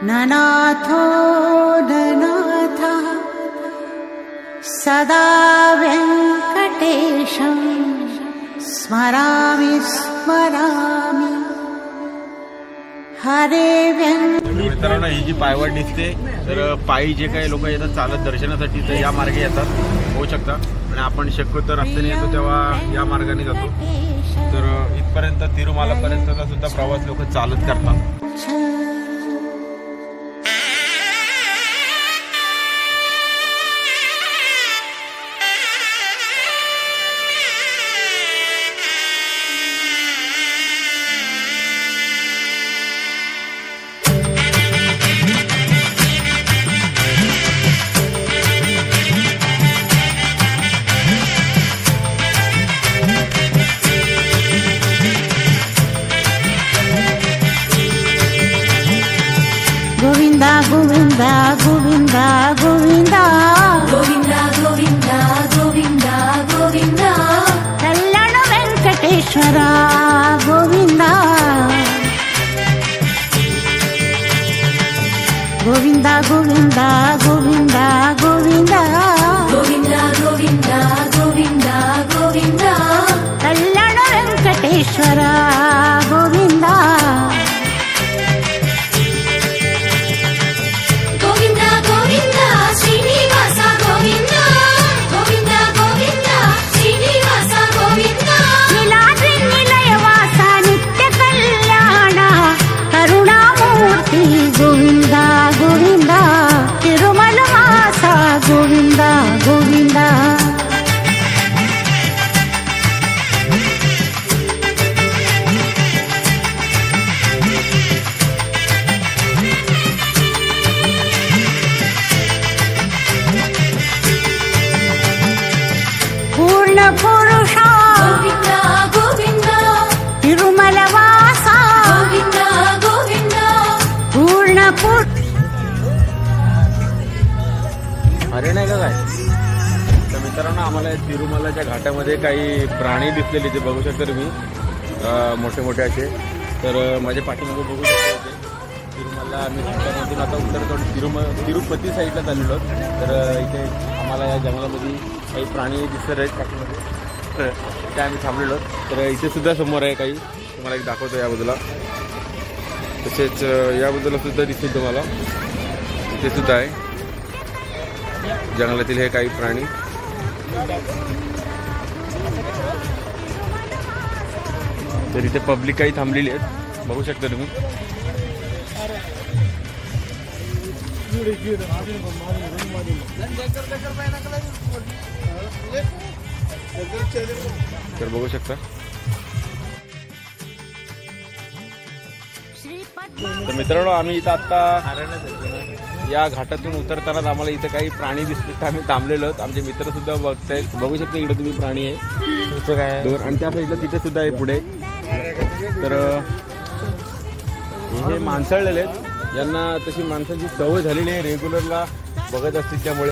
ननाथो ननाथा सदा वेंकटेशं स्मरामि स्मरामि हरे मित्रांनो, ही जी पायवाट दिसते तर पायी जे काही लोक येतात चालत दर्शनासाठी तर या मार्गे येतात, होऊ शकता. आणि आपण शक्यतो रस्त्याने येतो तेव्हा या मार्गाने जातो. तर इथपर्यंत तिरुमालापर्यंतचा सुद्धा प्रवास लोक चालत करतात. गोविंदा गोविंदा गोविंदा गोविंदा गोविंदा गोविंदा गोविंदा गोविंदा कल्याण वेंकटेश्वरा गोविंदा गोविंदा गोविंदा गोविंदा गोविंदा गोविंदा गोविंदा गोविंदा गोविंदा कल्याण वेंकटेश्वरा गोविंदा गोविंदा गोविंदा श्रीनिवास गोविंदा गोविंदा गोविंदा श्रीनिवास गोविंदा नीलाद्रि निलयवासा नित्य कल्याण करुणामूर्ति गोविंदा गोविंदा तिरुमलवासा गोविंदा गोविंदा पूर्ण पुरुषा गोविंदा गोविंदा तिरुमलवासा गोविंदा गोविंदा पूर्ण अरे नाही का काय. तर मित्रांनो, आम्हाला तिरुमलाच्या घाटामध्ये काही प्राणी दिसलेले ते बघू शकता तुम्ही, मोठे मोठे असे. तर माझ्या पाठीमागे बघू शकता इथे तिरुमला आम्ही घाटामधून आता उतरतो तिरुपती साईडला चाललेलो. तर इथे आम्हाला या जंगलामध्ये काही प्राणी दिसत आहेत पाठीमध्ये, तर इथे आम्ही थांबलेलो. तर इथे सुद्धा समोर आहे काही, तुम्हाला एक दाखवतो या बाजूला. तसेच या बाजूला सुद्धा दिसतील तुम्हाला, इथे सुद्धा आहे जंगलातील हे काही प्राणी. तर इथे पब्लिक काही थांबलेली आहेत, बघू शकता तुम्ही. तर बघू शकता. तर मित्रांनो, आम्ही इथं आता या घाटातून उतरतानाच आम्हाला इथे काही प्राणी दिसले, तर आम्ही थांबलेलो आहोत. आमचे मित्र सुद्धा बघतायत, बघू शकता इकडे तुम्ही प्राणी आहे दोन, आणि त्या साईडला तिथे सुद्धा आहे पुढे. तर हे माणसाळलेले आहेत, यांना तशी माणसाची सवय झालेली आहे, रेग्युलरला बघत असतील त्यामुळे.